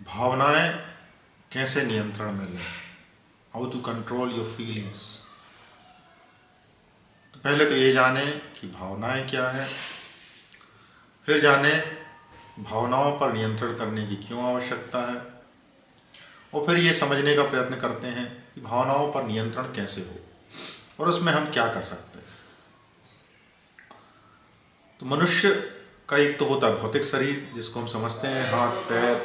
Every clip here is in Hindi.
भावनाएं कैसे नियंत्रण में लें, how to control your feelings. तो पहले तो ये जाने कि भावनाएं क्या है, फिर जाने भावनाओं पर नियंत्रण करने की क्यों आवश्यकता है, और फिर ये समझने का प्रयत्न करते हैं कि भावनाओं पर नियंत्रण कैसे हो और उसमें हम क्या कर सकते हैं। तो मनुष्य का एक तो होता है भौतिक शरीर, जिसको हम समझते हैं हाथ, पैर,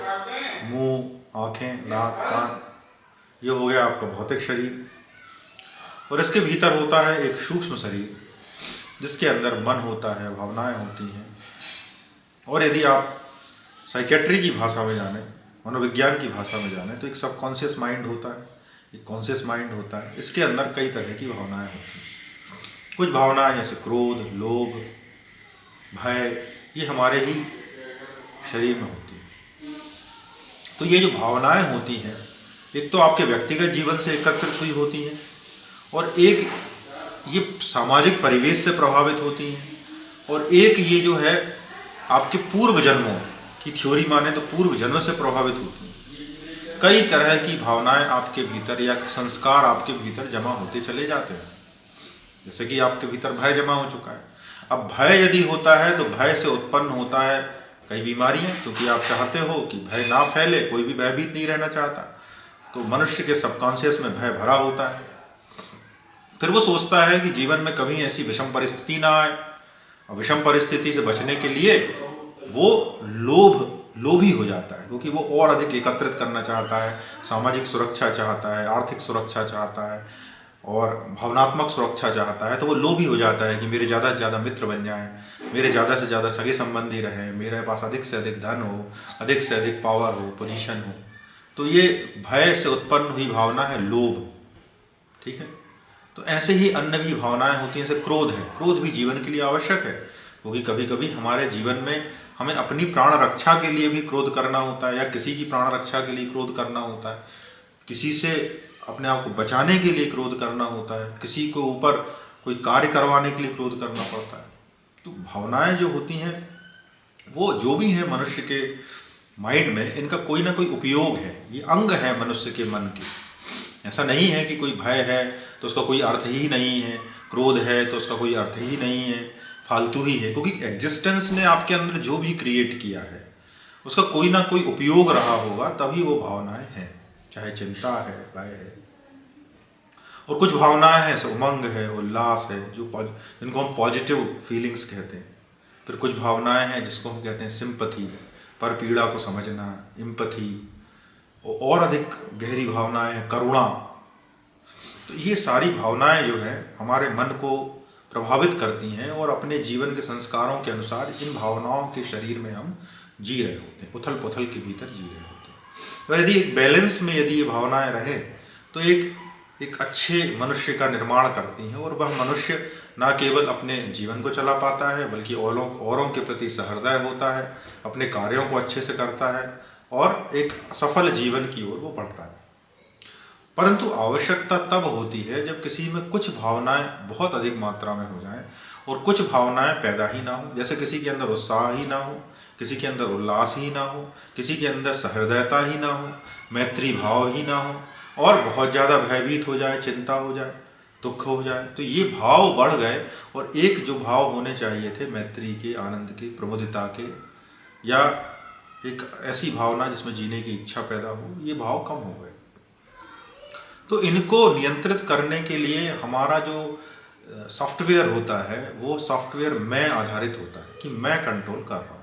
मुंह, आँखें, नाक, कान, ये हो गया आपका भौतिक शरीर। और इसके भीतर होता है एक सूक्ष्म शरीर जिसके अंदर मन होता है, भावनाएं होती हैं। और यदि आप साइकेट्री की भाषा में जाने, मनोविज्ञान की भाषा में जाने, तो एक सबकॉन्शियस माइंड होता है, एक कॉन्शियस माइंड होता है। इसके अंदर कई तरह की भावनाएं होती हैं। कुछ भावनाएं जैसे क्रोध, लोभ, भय, ये हमारे ही शरीर में होती है। तो ये जो भावनाएं होती हैं, एक तो आपके व्यक्तिगत जीवन से एकत्रित हुई होती हैं, और एक ये सामाजिक परिवेश से प्रभावित होती हैं, और एक ये जो है आपके पूर्व जन्मों की थ्योरी माने तो पूर्व जन्म से प्रभावित होती हैं। कई तरह की भावनाएं आपके भीतर या संस्कार आपके भीतर जमा होते चले जाते हैं। जैसे कि आपके भीतर भय जमा हो चुका है। अब भय यदि होता है तो भय से उत्पन्न होता है कई बीमारियां, क्योंकि आप चाहते हो कि भय ना फैले, कोई भी भयभीत नहीं रहना चाहता। तो मनुष्य के सबकॉन्शियस में भय भरा होता है। फिर वो सोचता है कि जीवन में कभी ऐसी विषम परिस्थिति ना आए, और विषम परिस्थिति से बचने के लिए वो लोभी हो जाता है, क्योंकि वो और अधिक एकत्रित करना चाहता है, सामाजिक सुरक्षा चाहता है, आर्थिक सुरक्षा चाहता है और भावनात्मक सुरक्षा चाहता है। तो वो लोभी हो जाता है कि मेरे ज़्यादा से ज़्यादा मित्र बन जाएं, मेरे ज़्यादा से ज़्यादा सगे संबंधी रहें, मेरे पास अधिक से अधिक धन हो, अधिक से अधिक पावर हो, पोजीशन हो। तो ये भय से उत्पन्न हुई भावना है लोभ। ठीक है। तो ऐसे ही अन्य भी भावनाएं होती हैं, जैसे क्रोध है। क्रोध भी जीवन के लिए आवश्यक है, क्योंकि कभी कभी हमारे जीवन में हमें अपनी प्राण रक्षा के लिए भी क्रोध करना होता है, या किसी की प्राण रक्षा के लिए क्रोध करना होता है, किसी से अपने आप को बचाने के लिए क्रोध करना होता है, किसी को ऊपर कोई कार्य करवाने के लिए क्रोध करना पड़ता है। तो भावनाएं जो होती हैं वो जो भी हैं मनुष्य के माइंड में, इनका कोई ना कोई उपयोग है, ये अंग है मनुष्य के मन के। ऐसा नहीं है कि कोई भय है तो उसका कोई अर्थ ही नहीं है, क्रोध है तो उसका कोई अर्थ ही नहीं है, फालतू ही है। क्योंकि एग्जिस्टेंस ने आपके अंदर जो भी क्रिएट किया है उसका कोई ना कोई उपयोग रहा होगा, तभी वो भावनाएं हैं। चाहे चिंता है, भय है। और कुछ भावनाएं हैं, उमंग है, उल्लास है, जिनको हम पॉजिटिव फीलिंग्स कहते हैं। फिर कुछ भावनाएं हैं जिसको हम कहते हैं सिंपथी, पर पीड़ा को समझना, इम्पथी, और अधिक गहरी भावनाएं हैं करुणा। तो ये सारी भावनाएं जो है हमारे मन को प्रभावित करती हैं, और अपने जीवन के संस्कारों के अनुसार इन भावनाओं के शरीर में हम जी रहे होते हैं, उथल पुथल के भीतर जी रहे होते हैं। तो यदि एक बैलेंस में यदि ये भावनाएं रहे तो एक अच्छे मनुष्य का निर्माण करती हैं, और वह मनुष्य न केवल अपने जीवन को चला पाता है बल्कि औरों के प्रति सहृदय होता है, अपने कार्यों को अच्छे से करता है और एक सफल जीवन की ओर वो बढ़ता है। परंतु आवश्यकता तब होती है जब किसी में कुछ भावनाएं बहुत अधिक मात्रा में हो जाएं और कुछ भावनाएं पैदा ही ना हो। जैसे किसी के अंदर उत्साह ही ना हो, किसी के अंदर उल्लास ही ना हो, किसी के अंदर सहृदयता ही ना हो, मैत्री भाव ही ना हो, और बहुत ज़्यादा भयभीत हो जाए, चिंता हो जाए, दुख हो जाए। तो ये भाव बढ़ गए, और एक जो भाव होने चाहिए थे मैत्री के, आनंद के, प्रमुदिता के, या एक ऐसी भावना जिसमें जीने की इच्छा पैदा हो, ये भाव कम हो गए। तो इनको नियंत्रित करने के लिए हमारा जो सॉफ्टवेयर होता है वो सॉफ्टवेयर मैं आधारित होता है, कि मैं कंट्रोल कर रहा हूँ।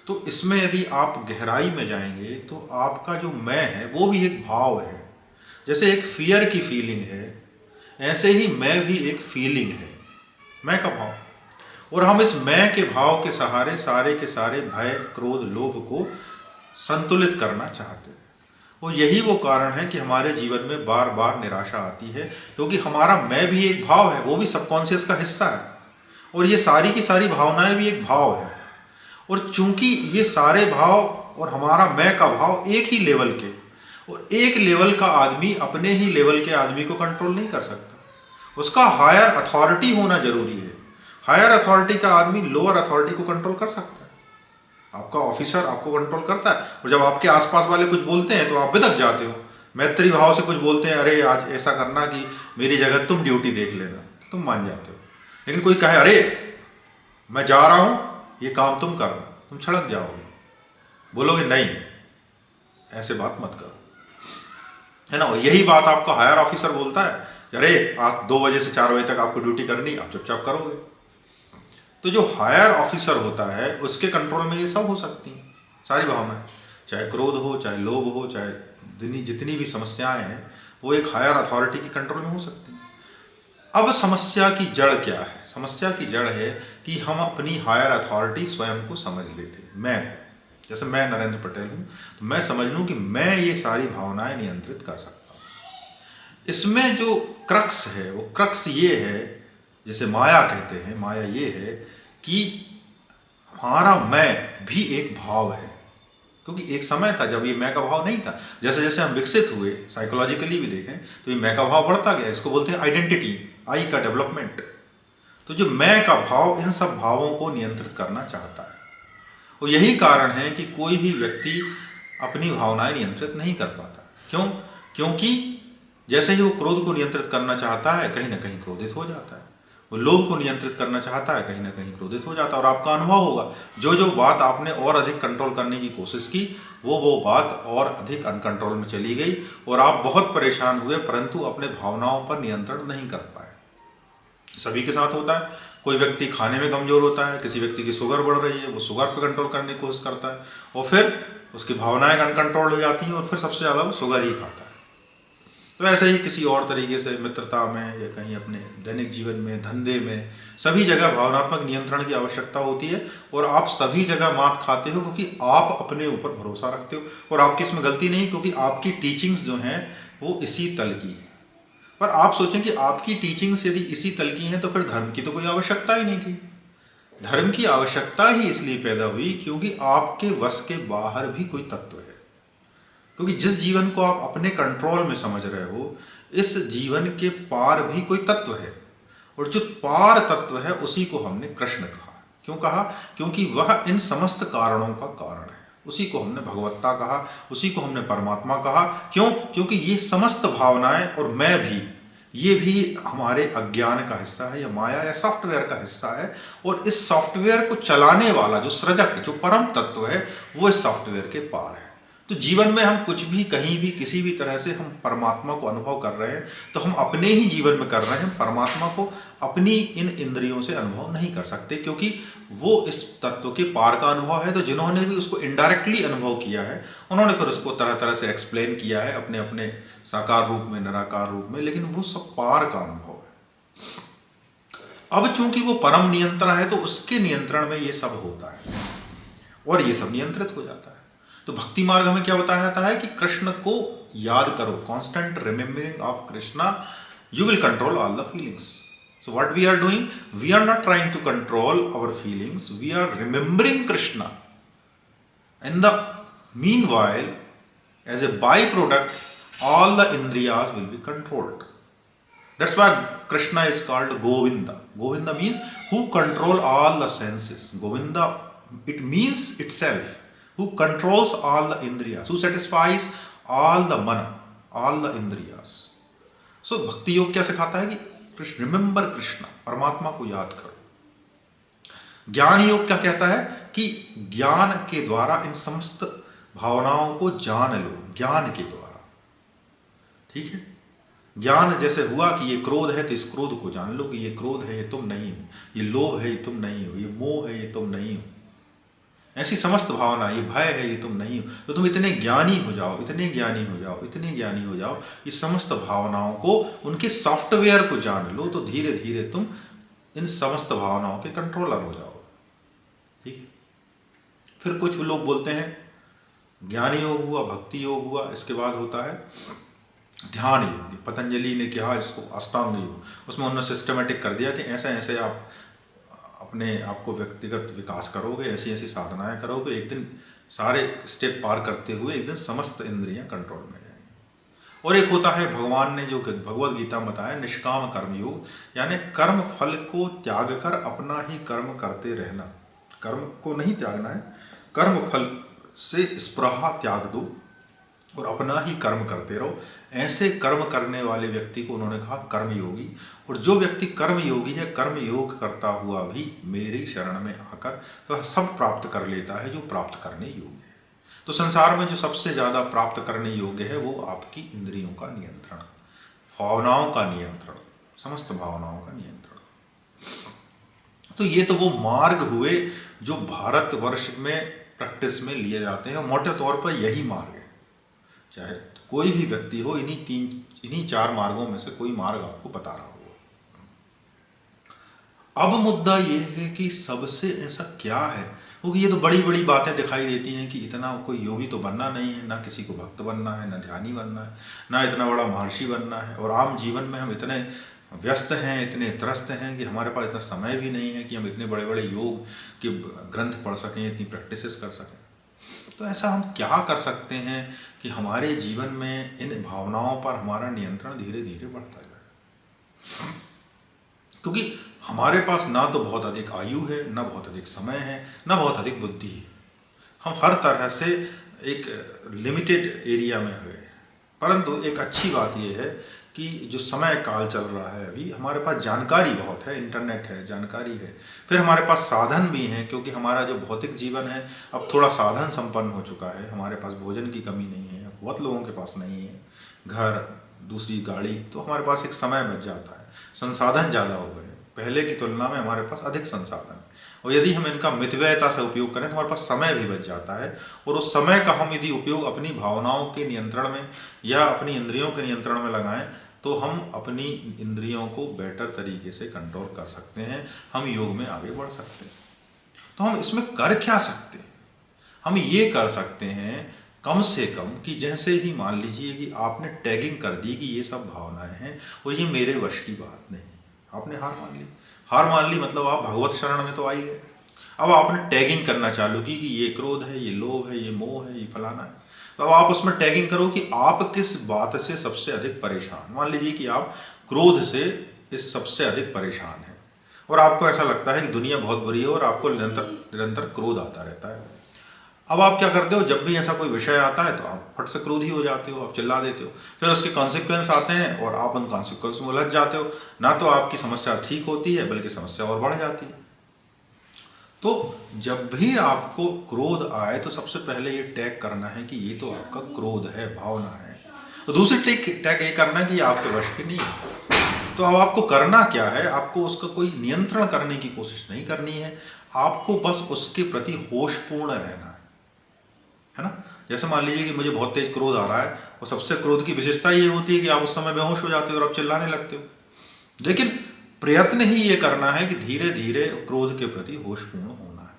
तो इसमें यदि आप गहराई में जाएंगे तो आपका जो मैं है वो भी एक भाव है। जैसे एक फियर की फीलिंग है, ऐसे ही मैं भी एक फीलिंग है, मैं का भाव। और हम इस मैं के भाव के सहारे सारे के सारे भय, क्रोध, लोभ को संतुलित करना चाहते हैं। और यही वो कारण है कि हमारे जीवन में बार बार निराशा आती है, क्योंकि हमारा मैं भी एक भाव है, वो भी सबकॉन्शियस का हिस्सा है, और ये सारी की सारी भावनाएं भी एक भाव है। और चूंकि ये सारे भाव और हमारा मैं का भाव एक ही लेवल के, और एक लेवल का आदमी अपने ही लेवल के आदमी को कंट्रोल नहीं कर सकता, उसका हायर अथॉरिटी होना जरूरी है। हायर अथॉरिटी का आदमी लोअर अथॉरिटी को कंट्रोल कर सकता है। आपका ऑफिसर आपको कंट्रोल करता है। और जब आपके आसपास वाले कुछ बोलते हैं तो आप बिदक जाते हो, मैत्री भाव से कुछ बोलते हैं, अरे आज ऐसा करना कि मेरी जगह तुम ड्यूटी देख लेना, तुम मान जाते हो। लेकिन कोई कहे अरे मैं जा रहा हूं, ये काम तुम करना, तुम छड़क जाओगे, बोलोगे नहीं ऐसे बात मत करो, है ना। यही बात आपका हायर ऑफिसर बोलता है, अरे आज 2 बजे से 4 बजे तक आपको ड्यूटी करनी, आप चुपचाप करोगे। तो जो हायर ऑफिसर होता है उसके कंट्रोल में ये सब हो सकती हैं सारी भावनाएं, चाहे क्रोध हो, चाहे लोभ हो, चाहे जितनी भी समस्याएं हैं वो एक हायर अथॉरिटी की कंट्रोल में हो सकती हैं। अब समस्या की जड़ क्या है? समस्या की जड़ है कि हम अपनी हायर अथॉरिटी स्वयं को समझ लेते हैं। मैं, जैसे मैं नरेंद्र पटेल हूं, तो मैं समझ लूं कि मैं ये सारी भावनाएं नियंत्रित कर सकता हूं। इसमें जो क्रक्स है वो क्रक्स ये है, जैसे माया कहते हैं, माया ये है कि हमारा मैं भी एक भाव है। क्योंकि एक समय था जब ये मैं का भाव नहीं था, जैसे जैसे हम विकसित हुए, साइकोलॉजिकली भी देखें तो ये मैं का भाव बढ़ता गया, इसको बोलते हैं आइडेंटिटी, आई का डेवलपमेंट। तो जो मैं का भाव इन सब भावों को नियंत्रित करना चाहता है, और यही कारण है कि कोई भी व्यक्ति अपनी भावनाएं नियंत्रित नहीं कर पाता। क्यों? क्योंकि जैसे ही वो क्रोध को नियंत्रित करना चाहता है कहीं ना कहीं क्रोधित हो जाता है, वो लोभ को नियंत्रित करना चाहता है कहीं ना कहीं क्रोधित हो जाता है। और आपका अनुभव होगा, जो जो बात आपने और अधिक कंट्रोल करने की कोशिश की वो बात और अधिक अनकंट्रोल में चली गई और आप बहुत परेशान हुए, परंतु अपने भावनाओं पर नियंत्रण नहीं कर पाए। सभी के साथ होता है। कोई व्यक्ति खाने में कमजोर होता है, किसी व्यक्ति की शुगर बढ़ रही है, वो शुगर पर कंट्रोल करने की कोशिश करता है और फिर उसकी भावनाएं अनकंट्रोल हो जाती हैं और फिर सबसे ज़्यादा वो शुगर ही खाता है। तो ऐसे ही किसी और तरीके से मित्रता में या कहीं अपने दैनिक जीवन में, धंधे में, सभी जगह भावनात्मक नियंत्रण की आवश्यकता होती है। और आप सभी जगह मात खाते हो क्योंकि आप अपने ऊपर भरोसा रखते हो और आपकी इसमें गलती नहीं, क्योंकि आपकी टीचिंग्स जो हैं वो इसी तल की है। पर आप सोचें कि आपकी टीचिंग्स यदि इसी तल की हैं तो फिर धर्म की तो कोई आवश्यकता ही नहीं थी। धर्म की आवश्यकता ही इसलिए पैदा हुई क्योंकि आपके वश के बाहर भी कोई तत्व है। क्योंकि जिस जीवन को आप अपने कंट्रोल में समझ रहे हो, इस जीवन के पार भी कोई तत्व है, और जो पार तत्व है उसी को हमने कृष्ण कहा। क्यों कहा? क्योंकि वह इन समस्त कारणों का कारण है। उसी को हमने भगवत्ता कहा, उसी को हमने परमात्मा कहा। क्यों? क्योंकि ये समस्त भावनाएं और मैं भी, ये भी हमारे अज्ञान का हिस्सा है, या माया या सॉफ्टवेयर का हिस्सा है। और इस सॉफ्टवेयर को चलाने वाला जो सृजक, जो परम तत्व है, वो इस सॉफ्टवेयर के पार है। तो जीवन में हम कुछ भी, कहीं भी, किसी भी तरह से हम परमात्मा को अनुभव कर रहे हैं तो हम अपने ही जीवन में कर रहे हैं। हम परमात्मा को अपनी इन इंद्रियों से अनुभव नहीं कर सकते, क्योंकि वो इस तत्व के पार का अनुभव है। तो जिन्होंने भी उसको इनडायरेक्टली अनुभव किया है, उन्होंने फिर उसको तरह तरह से एक्सप्लेन किया है अपने अपने साकार रूप में, निराकार रूप में, लेकिन वो सब पार का अनुभव है। अब चूंकि वो परम नियंत्रण है तो उसके नियंत्रण में ये सब होता है और ये सब नियंत्रित हो जाता है। तो भक्ति मार्ग हमें क्या बताया जाता है कि कृष्ण को याद करो, constant remembering of Krishna, you will control all the feelings. So what we are doing, we are not trying to control our feelings, we are remembering Krishna. In the meanwhile, as a by product, all the इंद्रियाज will be controlled. That's why Krishna is called Govinda. Govinda means who control all the senses. Govinda, it means itself, who controls all the indriyas, who satisfies all the mana, all the indriyas. So भक्ति योग क्या सिखाता है कि कृष्ण, रिमेंबर कृष्णा, परमात्मा को याद करो। ज्ञान योग क्या कहता है कि ज्ञान के द्वारा इन समस्त भावनाओं को जान लो, ज्ञान के द्वारा। ठीक है, ज्ञान जैसे हुआ कि ये क्रोध है तो इस क्रोध को जान लो कि ये क्रोध है, ये तुम नहीं हो, ये लोभ है, ये तुम नहीं हो, ये मोह है, ये तुम नहीं हो, ऐसी समस्त भावना, ये भय है, ये तुम नहीं हो। तो तुम इतने ज्ञानी हो जाओ, इतने ज्ञानी हो जाओ, इतने ज्ञानी हो जाओ कि समस्त भावनाओं को, उनके सॉफ्टवेयर को जान लो, तो धीरे धीरे तुम इन समस्त भावनाओं के कंट्रोलर हो जाओ। ठीक है, फिर कुछ लोग बोलते हैं ज्ञान योग हुआ, भक्ति योग हुआ, इसके बाद होता है ध्यान योग। पतंजलि ने कहा इसको अष्टांग योग, उसमें उन्होंने सिस्टमेटिक कर दिया कि ऐसे ऐसे आप अपने आप को व्यक्तिगत विकास करोगे, ऐसी ऐसी साधनाएं करोगे, एक दिन सारे स्टेप पार करते हुए एक दिन समस्त इंद्रियां कंट्रोल में जाएंगी। और एक होता है भगवान ने जो भगवद गीता में बताया, निष्काम कर्म योग, यानी कर्म फल को त्याग कर अपना ही कर्म करते रहना। कर्म को नहीं त्यागना है, कर्म फल से स्पृहा त्याग दो और अपना ही कर्म करते रहो। ऐसे कर्म करने वाले व्यक्ति को उन्होंने कहा कर्मयोगी। और जो व्यक्ति कर्मयोगी है, कर्म योग करता हुआ भी मेरी शरण में आकर वह सब प्राप्त कर लेता है जो प्राप्त करने योग्य है। तो संसार में जो सबसे ज़्यादा प्राप्त करने योग्य है वो आपकी इंद्रियों का नियंत्रण, भावनाओं का नियंत्रण, समस्त भावनाओं का नियंत्रण। तो ये तो वो मार्ग हुए जो भारतवर्ष में प्रैक्टिस में लिए जाते हैं। मोटे तौर पर यही मार्ग है, चाहे कोई भी व्यक्ति हो, इन्हीं 4 मार्गों में से कोई मार्ग आपको बता रहा हो। अब मुद्दा ये है कि सबसे ऐसा क्या है, क्योंकि ये तो बड़ी बड़ी बातें दिखाई देती हैं कि इतना कोई योगी तो बनना नहीं है, ना किसी को भक्त बनना है, ना ध्यानी बनना है, ना इतना बड़ा महर्षि बनना है। और आम जीवन में हम इतने व्यस्त हैं, इतने त्रस्त हैं कि हमारे पास इतना समय भी नहीं है कि हम इतने बड़े बड़े योग के ग्रंथ पढ़ सकें, इतनी प्रैक्टिसेस कर सकें। तो ऐसा हम क्या कर सकते हैं कि हमारे जीवन में इन भावनाओं पर हमारा नियंत्रण धीरे धीरे बढ़ता जाए। क्योंकि हमारे पास ना तो बहुत अधिक आयु है, ना बहुत अधिक समय है, ना बहुत अधिक बुद्धि है। हम हर तरह से एक लिमिटेड एरिया में हुए हैं। परंतु एक अच्छी बात यह है कि जो समय काल चल रहा है अभी, हमारे पास जानकारी बहुत है, इंटरनेट है, जानकारी है, फिर हमारे पास साधन भी हैं, क्योंकि हमारा जो भौतिक जीवन है अब थोड़ा साधन संपन्न हो चुका है। हमारे पास भोजन की कमी नहीं है, बहुत लोगों के पास नहीं है, घर, दूसरी गाड़ी, तो हमारे पास एक समय बच जाता है, संसाधन ज़्यादा हो गए, पहले की तुलना में हमारे पास अधिक संसाधन है। और यदि हम इनका मितव्ययता से उपयोग करें तो हमारे पास समय भी बच जाता है। और उस समय का हम यदि उपयोग अपनी भावनाओं के नियंत्रण में या अपनी इंद्रियों के नियंत्रण में लगाएं तो हम अपनी इंद्रियों को बेटर तरीके से कंट्रोल कर सकते हैं, हम योग में आगे बढ़ सकते हैं। तो हम इसमें कर क्या सकते हैं? हम ये कर सकते हैं कम से कम कि जैसे ही मान लीजिए कि आपने टैगिंग कर दी कि ये सब भावनाएं हैं और ये मेरे वश की बात नहीं, आपने हार मान ली। हार मान ली मतलब आप भगवत शरण में तो आई गए। अब आपने टैगिंग करना चालू की कि ये क्रोध है, ये लोभ है, ये मोह है, ये फलाना है। तो अब आप उसमें टैगिंग करो कि आप किस बात से सबसे अधिक परेशान। मान लीजिए कि आप क्रोध से इस सबसे अधिक परेशान हैं और आपको ऐसा लगता है कि दुनिया बहुत बुरी है और आपको निरंतर क्रोध आता रहता है। अब आप क्या करते हो, जब भी ऐसा कोई विषय आता है तो आप फट से क्रोधी हो जाते हो, आप चिल्ला देते हो, फिर उसके कॉन्सिक्वेंस आते हैं और आप उन कॉन्सिक्वेंस में उलझ जाते हो। ना तो आपकी समस्या ठीक होती है बल्कि समस्या और बढ़ जाती है। तो जब भी आपको क्रोध आए तो सबसे पहले ये टैग करना है कि ये तो आपका क्रोध है, भावना है। तो दूसरी टैग ये करना है कि ये आपके वश की नहीं है। तो अब आपको करना क्या है, आपको उसका कोई नियंत्रण करने की कोशिश नहीं करनी है, आपको बस उसके प्रति होशपूर्ण रहना है ना। जैसे मान लीजिए कि मुझे बहुत तेज क्रोध आ रहा है और सबसे क्रोध की विशेषता ये होती है कि आप उस समय बेहोश हो जाते हो और आप चिल्लाने लगते हो। लेकिन प्रयत्न ही ये करना है कि धीरे धीरे क्रोध के प्रति होशपूर्ण होना है।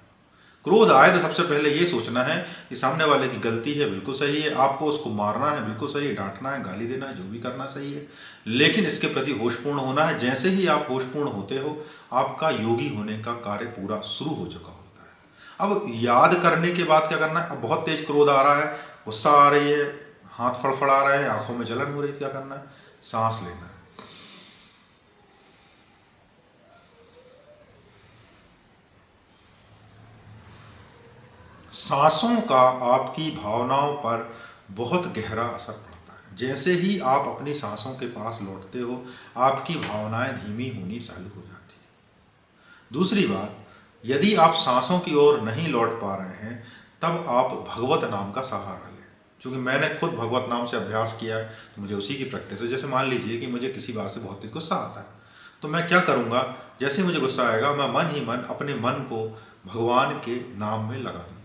क्रोध आए तो सबसे पहले ये सोचना है कि सामने वाले की गलती है, बिल्कुल सही है, आपको उसको मारना है, बिल्कुल सही है, डांटना है, गाली देना है, जो भी करना सही है, लेकिन इसके प्रति होशपूर्ण होना है। जैसे ही आप होशपूर्ण होते हो आपका योगी होने का कार्य पूरा शुरू हो चुका होता है। अब याद करने के बाद क्या करना है, अब बहुत तेज क्रोध आ रहा है, गुस्सा आ रही है, हाथ फड़फड़ा रहा है, आंखों में जलन हो रही है, क्या करना है, सांस लेना है। सांसों का आपकी भावनाओं पर बहुत गहरा असर पड़ता है। जैसे ही आप अपनी सांसों के पास लौटते हो आपकी भावनाएं धीमी होनी चालू हो जाती है। दूसरी बात, यदि आप सांसों की ओर नहीं लौट पा रहे हैं तब आप भगवत नाम का सहारा लें। क्योंकि मैंने खुद भगवत नाम से अभ्यास किया है तो मुझे उसी की प्रैक्टिस है। जैसे मान लीजिए कि मुझे किसी बात से बहुत तेज गुस्सा आता है तो मैं क्या करूँगा, जैसे ही मुझे गुस्सा आएगा मैं मन ही मन अपने मन को भगवान के नाम में लगा दूंगा।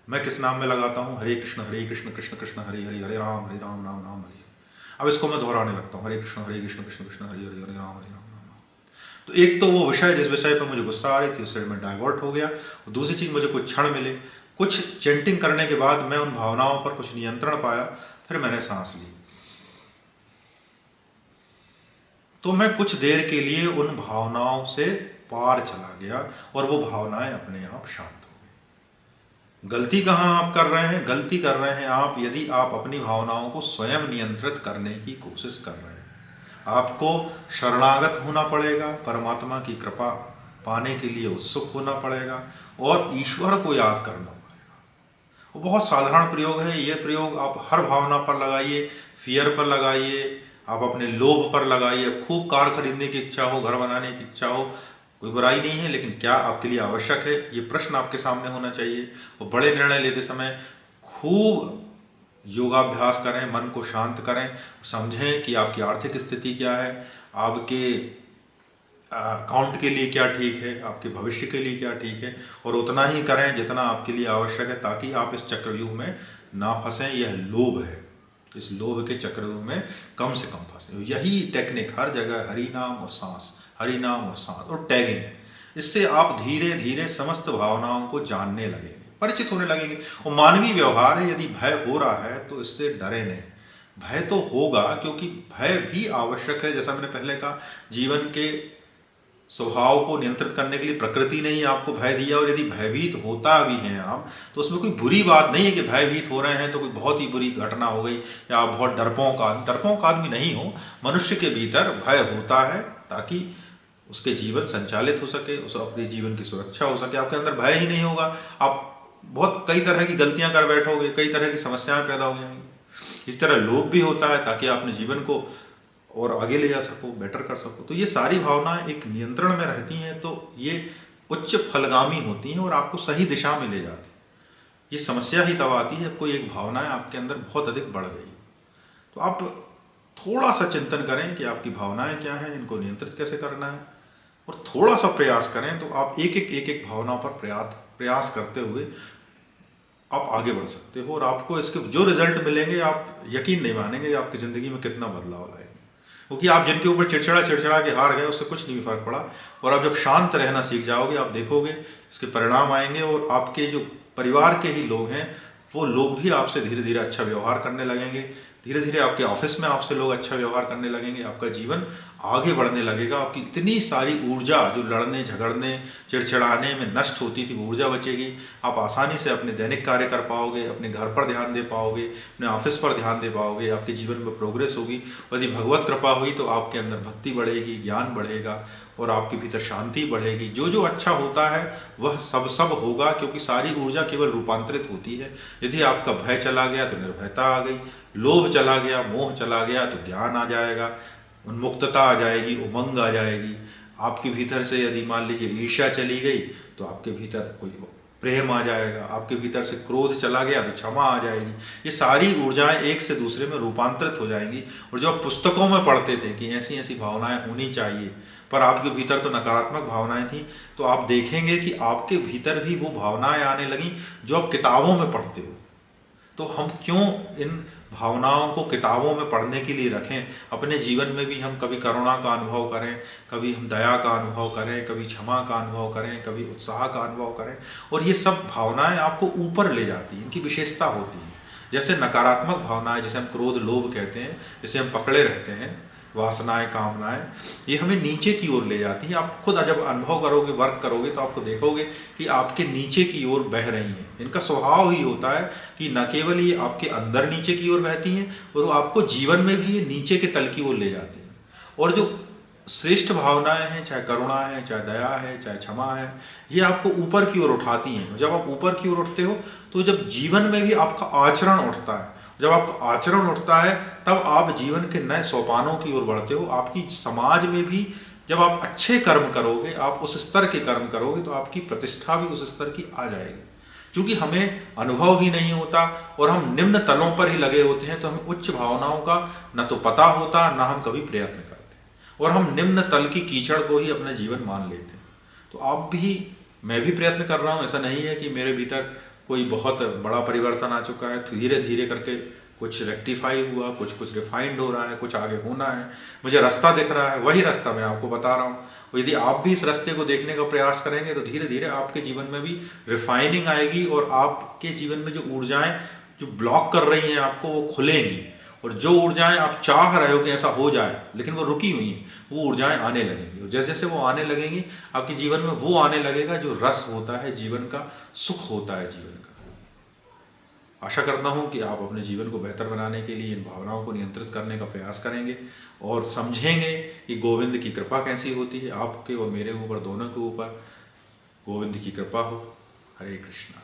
मैं किस नाम में लगाता हूँ, हरे कृष्ण कृष्ण कृष्ण हरे हरे, हरे राम राम राम हरे। अब इसको मैं दोहराने लगता हूँ, हरे कृष्ण कृष्ण कृष्ण हरे हरे, हरे राम राम राम। तो एक तो वो विषय जिस विषय पर मुझे गुस्सा आ रही थी उससे मैं डाइवर्ट हो गया। और दूसरी चीज़, मुझे कुछ क्षण मिले, कुछ चैंटिंग करने के बाद मैं उन भावनाओं पर कुछ नियंत्रण पाया, फिर मैंने सांस ली। तो मैं कुछ देर के लिए उन भावनाओं से पार चला गया और वो भावनाएं अपने आप शांत हो गई। गलती कहाँ आप कर रहे हैं, गलती कर रहे हैं आप यदि आप अपनी भावनाओं को स्वयं नियंत्रित करने की कोशिश कर रहे हैं। आपको शरणागत होना पड़ेगा, परमात्मा की कृपा पाने के लिए उत्सुक होना पड़ेगा और ईश्वर को याद करना पड़ेगा। वो बहुत साधारण प्रयोग है। ये प्रयोग आप हर भावना पर लगाइए, फियर पर लगाइए, आप अपने लोभ पर लगाइए। खूब कार खरीदने की इच्छा हो, घर बनाने की इच्छा हो, कोई बुराई नहीं है, लेकिन क्या आपके लिए आवश्यक है, ये प्रश्न आपके सामने होना चाहिए। और बड़े निर्णय लेते समय खूब योगाभ्यास करें, मन को शांत करें, समझें कि आपकी आर्थिक स्थिति क्या है, आपके अकाउंट के लिए क्या ठीक है, आपके भविष्य के लिए क्या ठीक है, और उतना ही करें जितना आपके लिए आवश्यक है, ताकि आप इस चक्रव्यूह में ना फंसें। यह लोभ है, इस लोभ के चक्रव्यूह में कम से कम फंसे। यही टेक्निक हर जगह, हरि नाम और सांस, हरि नाम और सांस और टैगिंग, इससे आप धीरे धीरे समस्त भावनाओं को जानने लगेंगे, परिचित होने लगेंगे। और मानवीय व्यवहार है, यदि भय हो रहा है तो इससे डरे नहीं। भय तो होगा, क्योंकि भय भी आवश्यक है। जैसा मैंने पहले कहा, जीवन के स्वभाव को नियंत्रित करने के लिए प्रकृति ने ही आपको भय दिया। और यदि भयभीत होता भी हैं आप, तो उसमें कोई बुरी बात नहीं है कि भयभीत हो रहे हैं तो कोई बहुत ही बुरी घटना हो गई या आप बहुत डरपोक आदमी नहीं हो। मनुष्य के भीतर भय होता है ताकि उसके जीवन संचालित हो सके, उस अपने जीवन की सुरक्षा हो सके। आपके अंदर भय ही नहीं होगा, आप बहुत कई तरह की गलतियां कर बैठोगे, कई तरह की समस्याएं पैदा हो जाएंगी। इस तरह लोभ भी होता है ताकि आप अपने जीवन को और आगे ले जा सको, बेटर कर सको। तो ये सारी भावनाएं एक नियंत्रण में रहती हैं तो ये उच्च फलगामी होती हैं और आपको सही दिशा में ले जाती हैं। ये समस्या ही तब आती है कोई एक भावना आपके अंदर बहुत अधिक बढ़ गई। तो आप थोड़ा सा चिंतन करें कि आपकी भावनाएं क्या हैं, इनको नियंत्रित कैसे करना है, और थोड़ा सा प्रयास करें तो आप एक एक भावना पर प्रयास करते हुए आप आगे बढ़ सकते हो। और आपको इसके जो रिजल्ट मिलेंगे आप यकीन नहीं मानेंगे आपकी ज़िंदगी में कितना बदलाव लाएंगे। क्योंकि आप जिनके ऊपर चिड़चिड़ा के हार गए, उससे कुछ नहीं फर्क पड़ा। और आप जब शांत रहना सीख जाओगे, आप देखोगे इसके परिणाम आएंगे। और आपके जो परिवार के ही लोग हैं, वो लोग भी आपसे धीरे धीरे अच्छा व्यवहार करने लगेंगे। धीरे धीरे आपके ऑफिस में आपसे लोग अच्छा व्यवहार करने लगेंगे। आपका जीवन आगे बढ़ने लगेगा। आपकी इतनी सारी ऊर्जा जो लड़ने झगड़ने चिड़चिड़ाने में नष्ट होती थी, वो ऊर्जा बचेगी। आप आसानी से अपने दैनिक कार्य कर पाओगे, अपने घर पर ध्यान दे पाओगे, अपने ऑफिस पर ध्यान दे पाओगे। आपके जीवन में प्रोग्रेस होगी। यदि भगवत कृपा हुई तो आपके अंदर भक्ति बढ़ेगी, ज्ञान बढ़ेगा और आपके भीतर शांति बढ़ेगी। जो जो अच्छा होता है वह सब होगा, क्योंकि सारी ऊर्जा केवल रूपांतरित होती है। यदि आपका भय चला गया तो निर्भयता आ गई, लोभ चला गया, मोह चला गया तो ज्ञान आ जाएगा, उन्मुक्तता आ जाएगी, उमंग आ जाएगी। आपके भीतर से यदि मान लीजिए ईर्ष्या चली गई तो आपके भीतर कोई प्रेम आ जाएगा। आपके भीतर से क्रोध चला गया तो क्षमा आ जाएगी। ये सारी ऊर्जाएं एक से दूसरे में रूपांतरित हो जाएंगी। और जो आप पुस्तकों में पढ़ते थे कि ऐसी ऐसी भावनाएं होनी चाहिए, पर आपके भीतर तो नकारात्मक भावनाएं थी, तो आप देखेंगे कि आपके भीतर भी वो भावनाएं आने लगी जो आप किताबों में पढ़ते हो। तो हम क्यों इन भावनाओं को किताबों में पढ़ने के लिए रखें? अपने जीवन में भी हम कभी करुणा का अनुभव करें, कभी हम दया का अनुभव करें, कभी क्षमा का अनुभव करें, कभी उत्साह का अनुभव करें। और ये सब भावनाएं आपको ऊपर ले जाती हैं, इनकी विशेषता होती है। जैसे नकारात्मक भावनाएं, जिसे हम क्रोध लोभ कहते हैं, जिसे हम पकड़े रहते हैं, वासनाएं कामनाएं, ये हमें नीचे की ओर ले जाती हैं। आप खुद जब अनुभव करोगे, वर्क करोगे, तो आपको देखोगे कि आपके नीचे की ओर बह रही हैं। इनका स्वभाव ही होता है कि न केवल ये आपके अंदर नीचे की ओर बहती हैं, और आपको जीवन में भी ये नीचे के तल की ओर ले जाती हैं। और जो श्रेष्ठ भावनाएं हैं, चाहे करुणा है, चाहे दया है, चाहे क्षमा है, ये आपको ऊपर की ओर उठाती हैं। जब आप ऊपर की ओर उठते हो तो जब जीवन में भी आपका आचरण उठता है, जब आपका आचरण उठता है, तब आप जीवन के नए सोपानों की ओर बढ़ते हो। आपकी समाज में भी जब आप अच्छे कर्म करोगे, आप उस स्तर के कर्म करोगे, तो आपकी प्रतिष्ठा भी उस स्तर की आ जाएगी। क्योंकि हमें अनुभव ही नहीं होता और हम निम्न तलों पर ही लगे होते हैं, तो हमें उच्च भावनाओं का न तो पता होता, न हम कभी प्रयत्न करते, और हम निम्न तल की कीचड़ को ही अपना जीवन मान लेते हैं। तो आप भी, मैं भी प्रयत्न कर रहा हूँ। ऐसा नहीं है कि मेरे भीतर कोई बहुत बड़ा परिवर्तन आ चुका है। धीरे धीरे करके कुछ रेक्टिफाई हुआ, कुछ रिफाइंड हो रहा है, कुछ आगे होना है। मुझे रास्ता दिख रहा है, वही रास्ता मैं आपको बता रहा हूँ। यदि आप भी इस रास्ते को देखने का प्रयास करेंगे तो धीरे धीरे आपके जीवन में भी रिफाइनिंग आएगी, और आपके जीवन में जो ऊर्जाएं जो ब्लॉक कर रही हैं आपको, वो खुलेंगी। और जो ऊर्जाएं आप चाह रहे हो कि ऐसा हो जाए लेकिन वो रुकी हुई हैं, वो ऊर्जाएं आने लगेंगी। और जैसे जैसे वो आने लगेंगी, आपके जीवन में वो आने लगेगा जो रस होता है जीवन का, सुख होता है जीवन का। आशा करता हूँ कि आप अपने जीवन को बेहतर बनाने के लिए इन भावनाओं को नियंत्रित करने का प्रयास करेंगे और समझेंगे कि गोविंद की कृपा कैसी होती है। आपके और मेरे ऊपर, दोनों के ऊपर गोविंद की कृपा हो। हरे कृष्णा।